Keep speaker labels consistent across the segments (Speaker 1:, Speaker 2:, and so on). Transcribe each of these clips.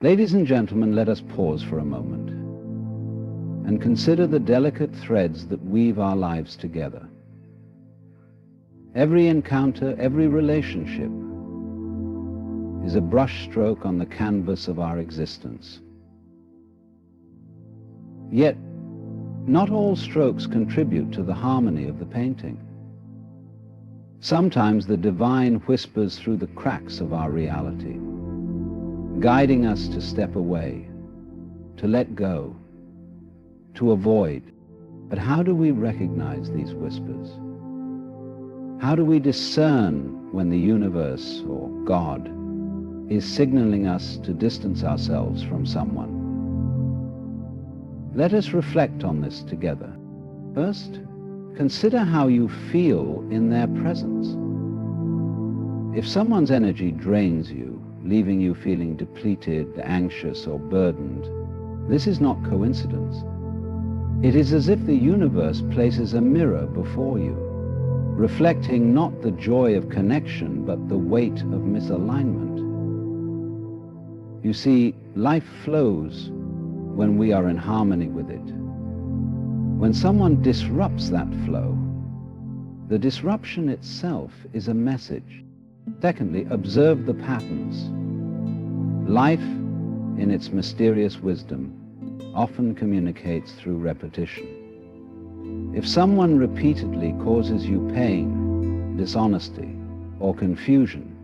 Speaker 1: Ladies and gentlemen, let us pause for a moment and consider the delicate threads that weave our lives together. Every encounter, every relationship is a brushstroke on the canvas of our existence. Yet, not all strokes contribute to the harmony of the painting. Sometimes the divine whispers through the cracks of our reality, guiding us to step away, to let go, to avoid. But how do we recognize these whispers? How do we discern when the universe or God is signaling us to distance ourselves from someone? Let us reflect on this together. First, consider how you feel in their presence. If someone's energy drains you, leaving you feeling depleted, anxious, or burdened, this is not coincidence. It is as if the universe places a mirror before you, reflecting not the joy of connection, but the weight of misalignment. You see, life flows when we are in harmony with it. When someone disrupts that flow, the disruption itself is a message. Secondly, observe the patterns. Life, in its mysterious wisdom, often communicates through repetition. If someone repeatedly causes you pain, dishonesty, or confusion,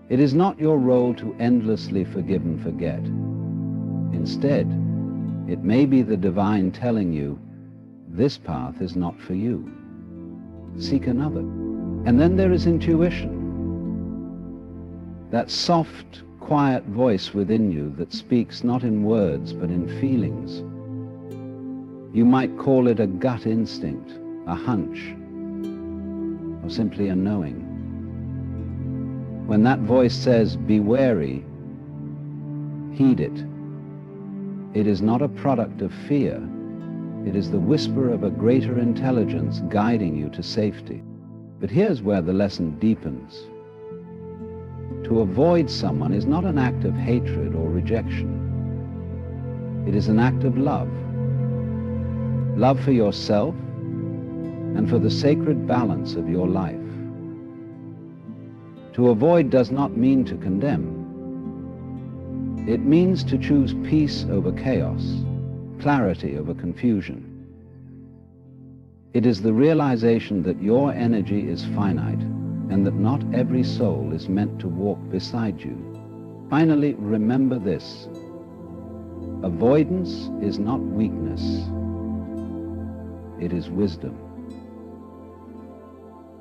Speaker 1: it is not your role to endlessly forgive and forget. Instead, it may be the divine telling you, this path is not for you. Seek another. And then there is intuition. That soft, quiet voice within you that speaks not in words but in feelings. You might call it a gut instinct, a hunch, or simply a knowing. When that voice says, be wary, heed it. It is not a product of fear. It is the whisper of a greater intelligence guiding you to safety. But here's where the lesson deepens. To avoid someone is not an act of hatred or rejection. It is an act of love. Love for yourself and for the sacred balance of your life. To avoid does not mean to condemn. It means to choose peace over chaos, clarity over confusion. It is the realization that your energy is finite and that not every soul is meant to walk beside you. Finally, remember this. Avoidance is not weakness. It is wisdom.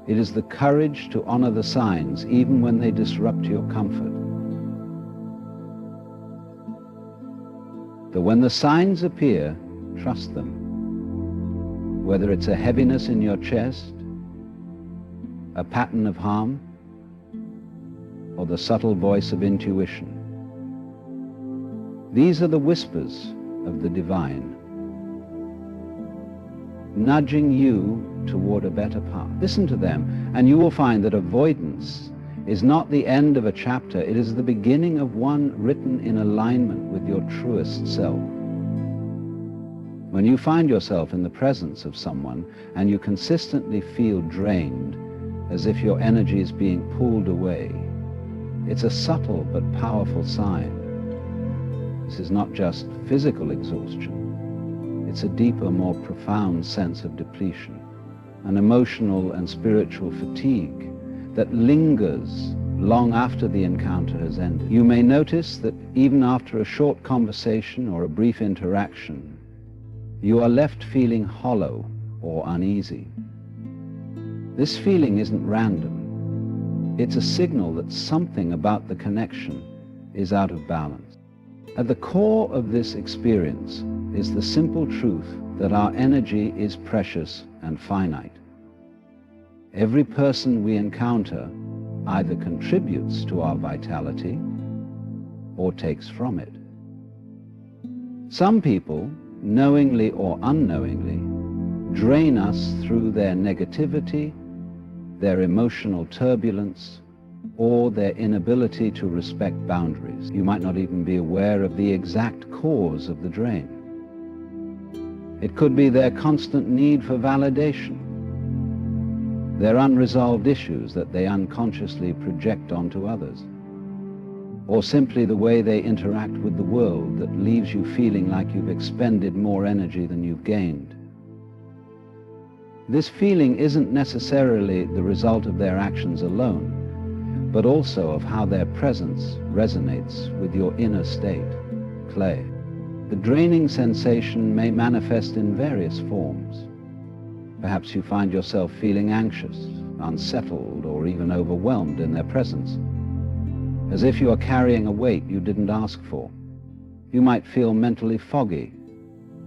Speaker 1: It is the courage to honor the signs even when they disrupt your comfort. But when the signs appear, trust them. Whether it's a heaviness in your chest, a pattern of harm, or the subtle voice of intuition. These are the whispers of the divine, nudging you toward a better path. Listen to them, and you will find that avoidance is not the end of a chapter. It is the beginning of one written in alignment with your truest self. When you find yourself in the presence of someone and you consistently feel drained, as if your energy is being pulled away, it's a subtle but powerful sign. This is not just physical exhaustion. It's a deeper, more profound sense of depletion, an emotional and spiritual fatigue that lingers long after the encounter has ended. You may notice that even after a short conversation or a brief interaction, you are left feeling hollow or uneasy. This feeling isn't random. It's a signal that something about the connection is out of balance. At the core of this experience is the simple truth that our energy is precious and finite. Every person we encounter either contributes to our vitality or takes from it. Some people, knowingly or unknowingly, drain us through their negativity, their emotional turbulence, or their inability to respect boundaries. You might not even be aware of the exact cause of the drain. It could be their constant need for validation, their unresolved issues that they unconsciously project onto others, or simply the way they interact with the world that leaves you feeling like you've expended more energy than you've gained. This feeling isn't necessarily the result of their actions alone, but also of how their presence resonates with your inner state, clay. The draining sensation may manifest in various forms. Perhaps you find yourself feeling anxious, unsettled, or even overwhelmed in their presence, as if you are carrying a weight you didn't ask for. You might feel mentally foggy,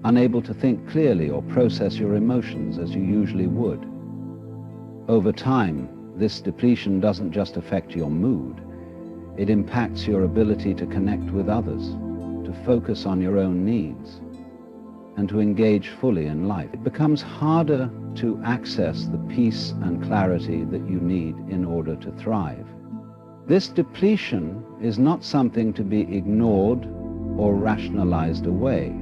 Speaker 1: unable to think clearly or process your emotions as you usually would. Over time, this depletion doesn't just affect your mood, it impacts your ability to connect with others, to focus on your own needs, and to engage fully in life. It becomes harder to access the peace and clarity that you need in order to thrive. This depletion is not something to be ignored or rationalized away.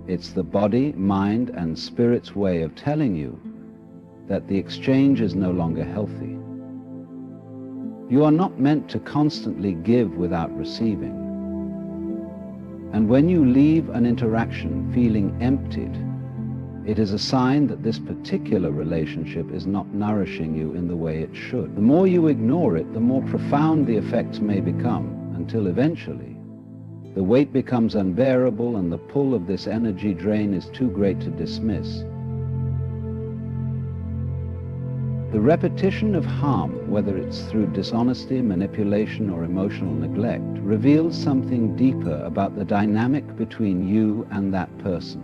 Speaker 1: It's the body, mind, and spirit's way of telling you that the exchange is no longer healthy. You are not meant to constantly give without receiving. And when you leave an interaction feeling emptied, it is a sign that this particular relationship is not nourishing you in the way it should. The more you ignore it, the more profound the effects may become, until eventually the weight becomes unbearable and the pull of this energy drain is too great to dismiss. The repetition of harm, whether it's through dishonesty, manipulation, or emotional neglect, reveals something deeper about the dynamic between you and that person.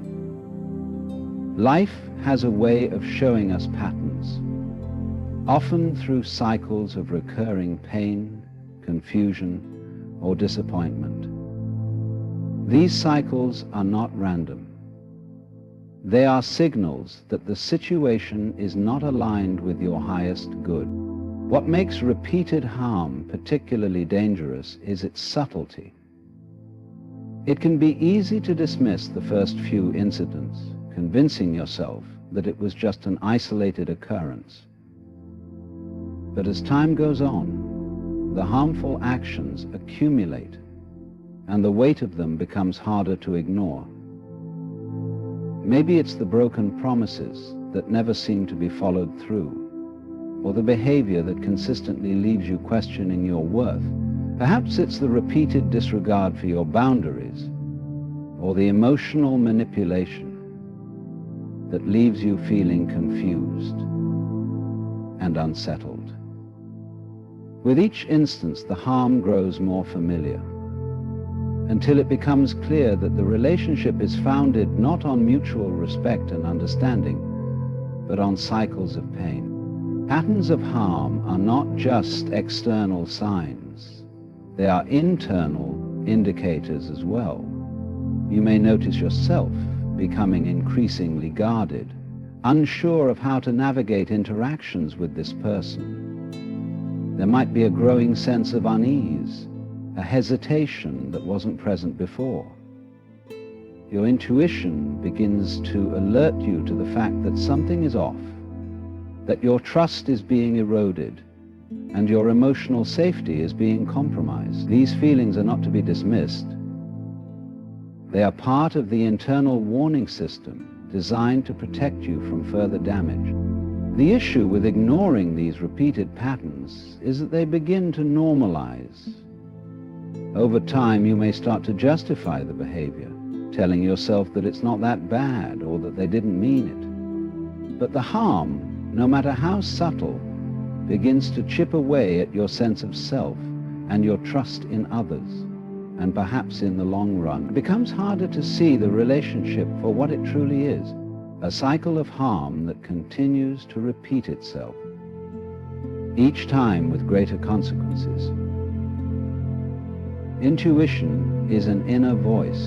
Speaker 1: Life has a way of showing us patterns, often through cycles of recurring pain, confusion, or disappointment. These cycles are not random. They are signals that the situation is not aligned with your highest good. What makes repeated harm particularly dangerous is its subtlety. It can be easy to dismiss the first few incidents, convincing yourself that it was just an isolated occurrence. But as time goes on, the harmful actions accumulate, and the weight of them becomes harder to ignore. Maybe it's the broken promises that never seem to be followed through, or the behavior that consistently leaves you questioning your worth. Perhaps it's the repeated disregard for your boundaries, or the emotional manipulation that leaves you feeling confused and unsettled. With each instance, the harm grows more familiar, until it becomes clear that the relationship is founded not on mutual respect and understanding, but on cycles of pain. Patterns of harm are not just external signs. They are internal indicators as well. You may notice yourself becoming increasingly guarded, unsure of how to navigate interactions with this person. There might be a growing sense of unease, a hesitation that wasn't present before. Your intuition begins to alert you to the fact that something is off, that your trust is being eroded, and your emotional safety is being compromised. These feelings are not to be dismissed. They are part of the internal warning system designed to protect you from further damage. The issue with ignoring these repeated patterns is that they begin to normalize. Over time, you may start to justify the behavior, telling yourself that it's not that bad or that they didn't mean it. But the harm, no matter how subtle, begins to chip away at your sense of self and your trust in others, and perhaps in the long run, it becomes harder to see the relationship for what it truly is, a cycle of harm that continues to repeat itself, each time with greater consequences. Intuition is an inner voice,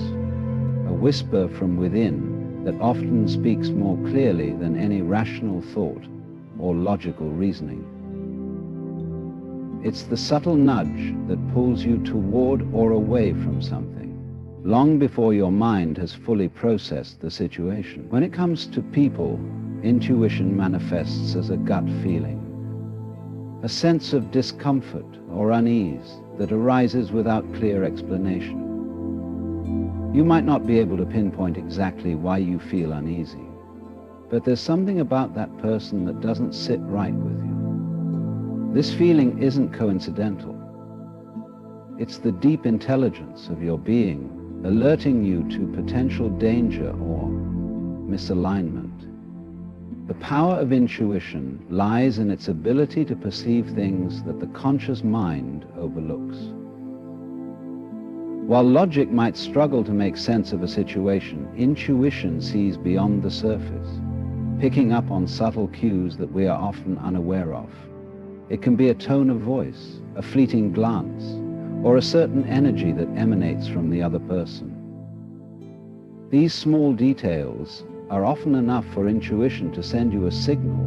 Speaker 1: a whisper from within that often speaks more clearly than any rational thought or logical reasoning. It's the subtle nudge that pulls you toward or away from something, long before your mind has fully processed the situation. When it comes to people, intuition manifests as a gut feeling, a sense of discomfort or unease that arises without clear explanation. You might not be able to pinpoint exactly why you feel uneasy, but there's something about that person that doesn't sit right with you. This feeling isn't coincidental. It's the deep intelligence of your being alerting you to potential danger or misalignment. The power of intuition lies in its ability to perceive things that the conscious mind overlooks. While logic might struggle to make sense of a situation, intuition sees beyond the surface, picking up on subtle cues that we are often unaware of. It can be a tone of voice, a fleeting glance, or a certain energy that emanates from the other person. These small details are often enough for intuition to send you a signal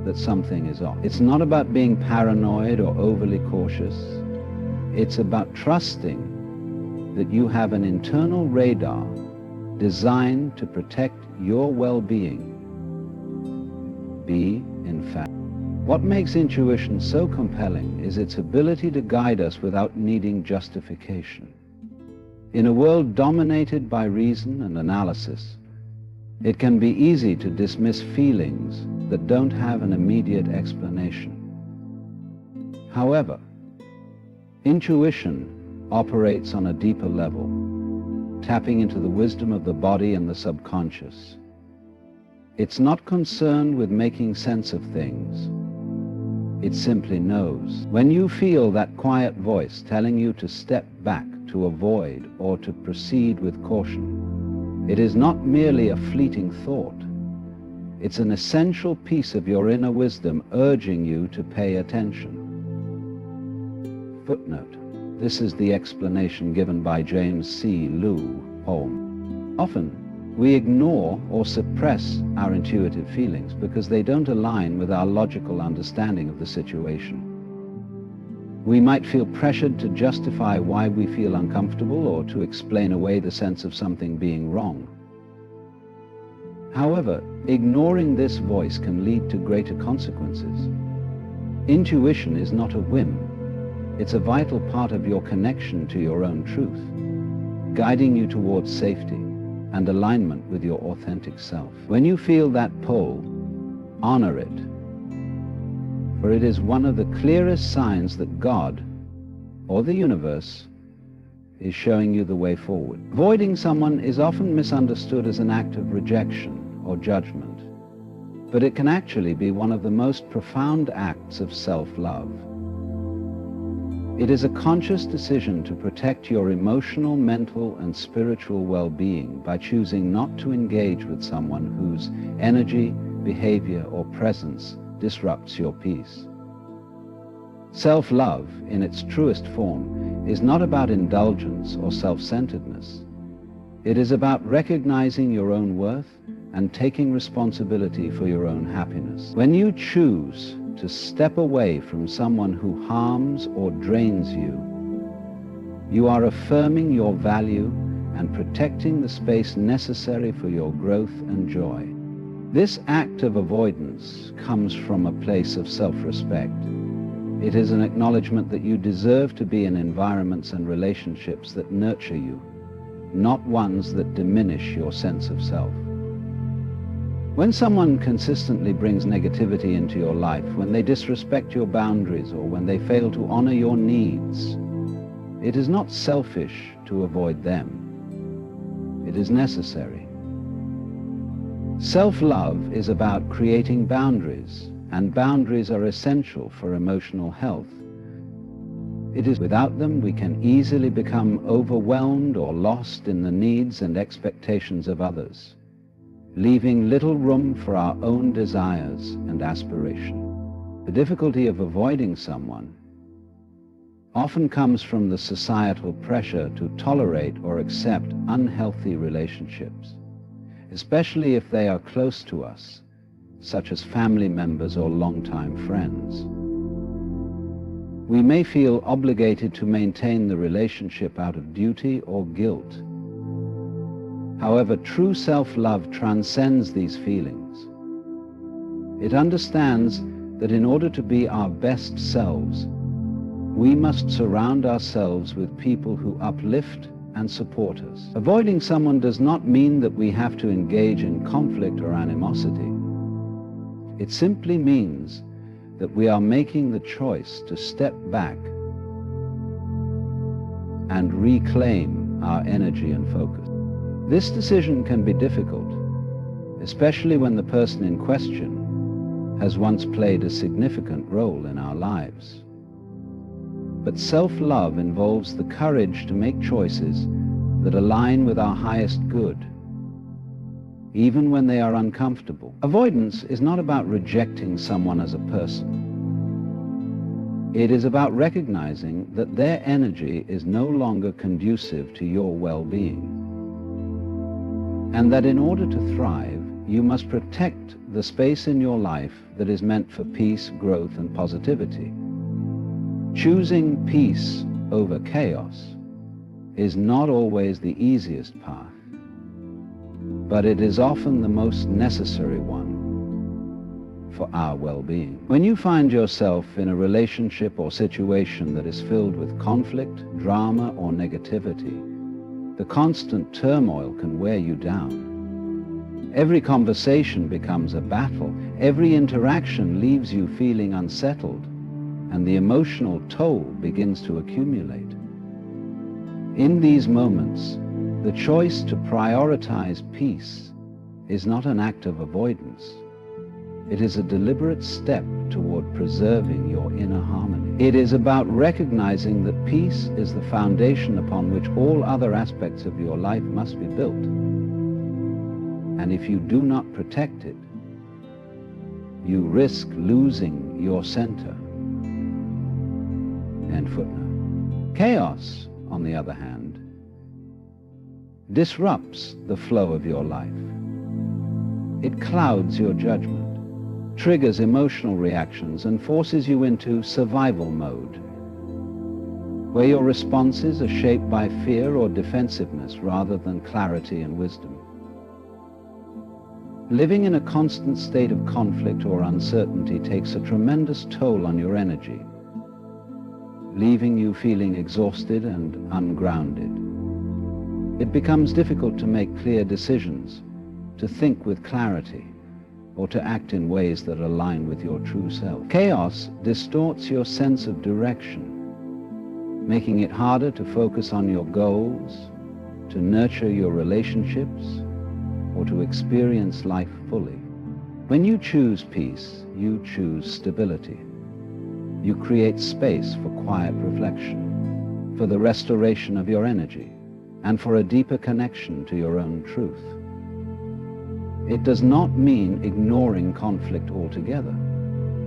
Speaker 1: that something is off. It's not about being paranoid or overly cautious. It's about trusting that you have an internal radar designed to protect your well-being. In fact, what makes intuition so compelling is its ability to guide us without needing justification. In a world dominated by reason and analysis, it can be easy to dismiss feelings that don't have an immediate explanation. However, intuition operates on a deeper level, tapping into the wisdom of the body and the subconscious. It's not concerned with making sense of things. It simply knows. When you feel that quiet voice telling you to step back, to avoid, or to proceed with caution, it is not merely a fleeting thought. It's an essential piece of your inner wisdom urging you to pay attention. Footnote. This is the explanation given by James C. Liu Home. Often, we ignore or suppress our intuitive feelings because they don't align with our logical understanding of the situation. We might feel pressured to justify why we feel uncomfortable or to explain away the sense of something being wrong. However, ignoring this voice can lead to greater consequences. Intuition is not a whim. It's a vital part of your connection to your own truth, guiding you towards safety and alignment with your authentic self. When you feel that pull, honor it, for it is one of the clearest signs that God, or the universe, is showing you the way forward. Avoiding someone is often misunderstood as an act of rejection or judgment, but it can actually be one of the most profound acts of self-love. It is a conscious decision to protect your emotional, mental, and spiritual well-being by choosing not to engage with someone whose energy, behavior, or presence disrupts your peace. Self-love, in its truest form, is not about indulgence or self-centeredness. It is about recognizing your own worth and taking responsibility for your own happiness. When you choose to step away from someone who harms or drains you, you are affirming your value and protecting the space necessary for your growth and joy. This act of avoidance comes from a place of self-respect. It is an acknowledgement that you deserve to be in environments and relationships that nurture you, not ones that diminish your sense of self. When someone consistently brings negativity into your life, when they disrespect your boundaries or when they fail to honor your needs, it is not selfish to avoid them. It is necessary. Self-love is about creating boundaries, and boundaries are essential for emotional health. It is without them we can easily become overwhelmed or lost in the needs and expectations of others, leaving little room for our own desires and aspiration. The difficulty of avoiding someone often comes from the societal pressure to tolerate or accept unhealthy relationships, especially if they are close to us, such as family members or longtime friends. We may feel obligated to maintain the relationship out of duty or guilt. However, true self-love transcends these feelings. It understands that in order to be our best selves, we must surround ourselves with people who uplift and support us. Avoiding someone does not mean that we have to engage in conflict or animosity. It simply means that we are making the choice to step back and reclaim our energy and focus. This decision can be difficult, especially when the person in question has once played a significant role in our lives. But self-love involves the courage to make choices that align with our highest good, even when they are uncomfortable. Avoidance is not about rejecting someone as a person. It is about recognizing that their energy is no longer conducive to your well-being, and that in order to thrive, you must protect the space in your life that is meant for peace, growth, and positivity. Choosing peace over chaos is not always the easiest path, but it is often the most necessary one for our well-being. When you find yourself in a relationship or situation that is filled with conflict, drama, or negativity, the constant turmoil can wear you down. Every conversation becomes a battle. Every interaction leaves you feeling unsettled, and the emotional toll begins to accumulate. In these moments, the choice to prioritize peace is not an act of avoidance. It is a deliberate step toward preserving your inner harmony. It is about recognizing that peace is the foundation upon which all other aspects of your life must be built. And if you do not protect it, you risk losing your center. End footnote. Chaos, on the other hand, disrupts the flow of your life. It clouds your judgment, triggers emotional reactions, and forces you into survival mode, where your responses are shaped by fear or defensiveness rather than clarity and wisdom. Living in a constant state of conflict or uncertainty takes a tremendous toll on your energy, leaving you feeling exhausted and ungrounded. It becomes difficult to make clear decisions, to think with clarity, or to act in ways that align with your true self. Chaos distorts your sense of direction, making it harder to focus on your goals, to nurture your relationships, or to experience life fully. When you choose peace, you choose stability. You create space for quiet reflection, for the restoration of your energy, and for a deeper connection to your own truth. It does not mean ignoring conflict altogether.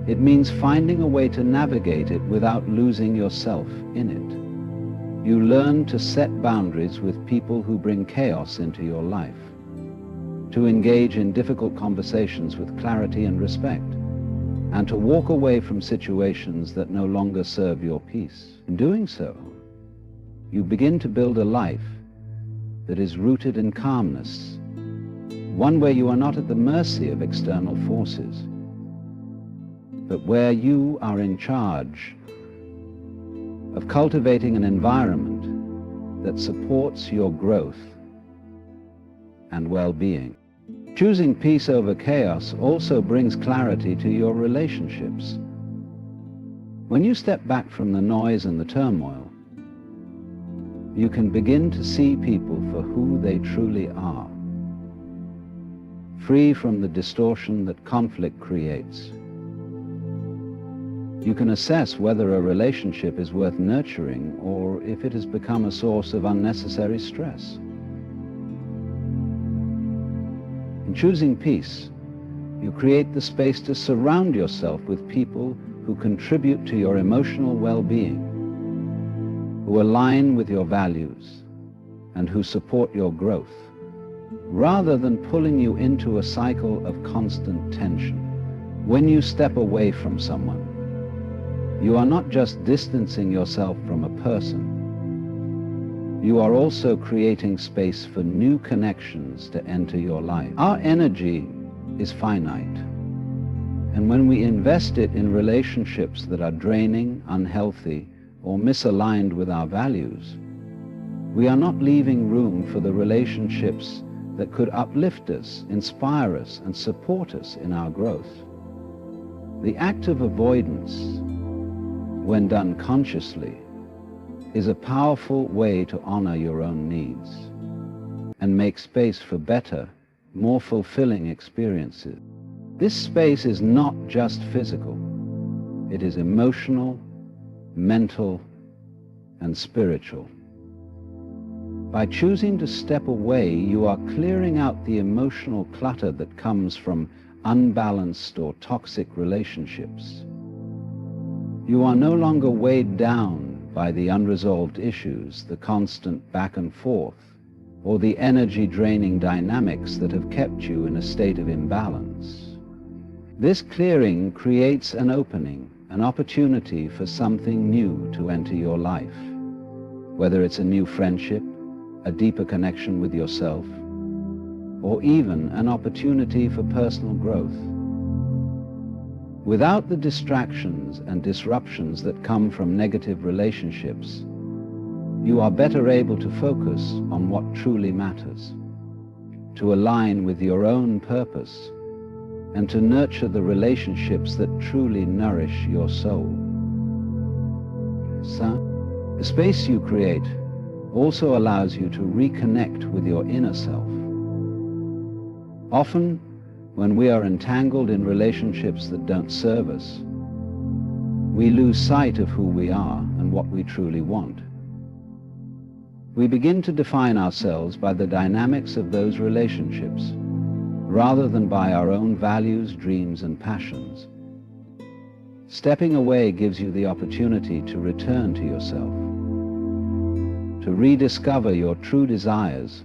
Speaker 1: It means finding a way to navigate it without losing yourself in it. You learn to set boundaries with people who bring chaos into your life, to engage in difficult conversations with clarity and respect, and to walk away from situations that no longer serve your peace. In doing so, you begin to build a life that is rooted in calmness, one where you are not at the mercy of external forces, but where you are in charge of cultivating an environment that supports your growth and well-being. Choosing peace over chaos also brings clarity to your relationships. When you step back from the noise and the turmoil, you can begin to see people for who they truly are, free from the distortion that conflict creates. You can assess whether a relationship is worth nurturing or if it has become a source of unnecessary stress. In choosing peace, you create the space to surround yourself with people who contribute to your emotional well-being, who align with your values, and who support your growth, rather than pulling you into a cycle of constant tension. When you step away from someone, You are not just distancing yourself from a person. You are also creating space for new connections to enter your life. Our energy is finite, and when we invest it in relationships that are draining, unhealthy, or misaligned with our values, we are not leaving room for the relationships that could uplift us, inspire us, and support us in our growth. The act of avoidance, when done consciously, is a powerful way to honor your own needs and make space for better, more fulfilling experiences. This space is not just physical. It is emotional, mental, and spiritual. By choosing to step away, you are clearing out the emotional clutter that comes from unbalanced or toxic relationships. You are no longer weighed down by the unresolved issues, the constant back and forth, or the energy-draining dynamics that have kept you in a state of imbalance. This clearing creates an opening, an opportunity for something new to enter your life, whether it's a new friendship, a deeper connection with yourself, or even an opportunity for personal growth. Without the distractions and disruptions that come from negative relationships, you are better able to focus on what truly matters, to align with your own purpose, and to nurture the relationships that truly nourish your soul. So, the space you create also allows you to reconnect with your inner self. Often, when we are entangled in relationships that don't serve us, we lose sight of who we are and what we truly want. We begin to define ourselves by the dynamics of those relationships, rather than by our own values, dreams, and passions. Stepping away gives you the opportunity to return to yourself, to rediscover your true desires,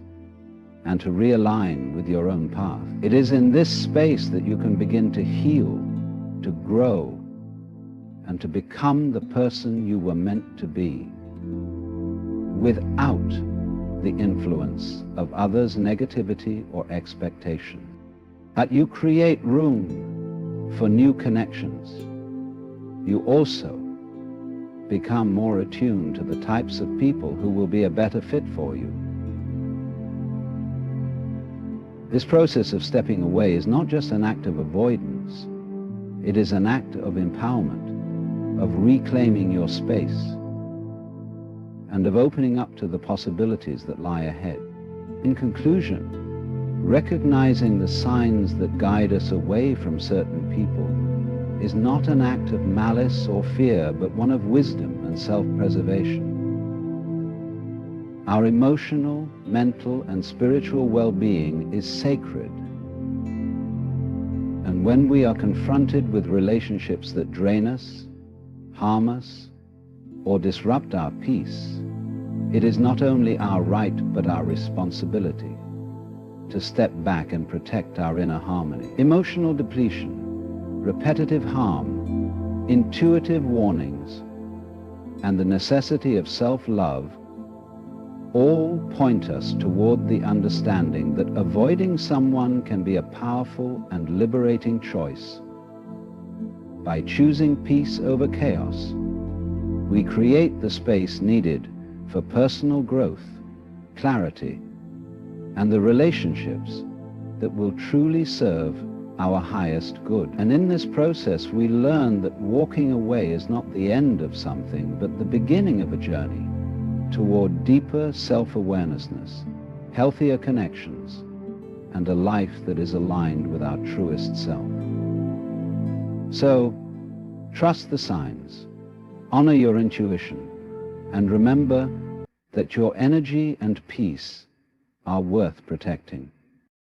Speaker 1: and to realign with your own path. It is in this space that you can begin to heal, to grow, and to become the person you were meant to be, without the influence of others' negativity or expectation. But you create room for new connections. You also become more attuned to the types of people who will be a better fit for you. This process of stepping away is not just an act of avoidance. It is an act of empowerment, of reclaiming your space, and of opening up to the possibilities that lie ahead. In conclusion, recognizing the signs that guide us away from certain people is not an act of malice or fear, but one of wisdom and self-preservation. Our emotional, mental, and spiritual well-being is sacred. And when we are confronted with relationships that drain us, harm us, or disrupt our peace, it is not only our right but our responsibility to step back and protect our inner harmony. Emotional depletion, repetitive harm, intuitive warnings, and the necessity of self-love all point us toward the understanding that avoiding someone can be a powerful and liberating choice. By choosing peace over chaos, we create the space needed for personal growth, clarity, and the relationships that will truly serve our highest good. And in this process, we learn that walking away is not the end of something, but the beginning of a journey toward deeper self-awarenessness, healthier connections, and a life that is aligned with our truest self. So, trust the signs, honor your intuition, and remember that your energy and peace are worth protecting.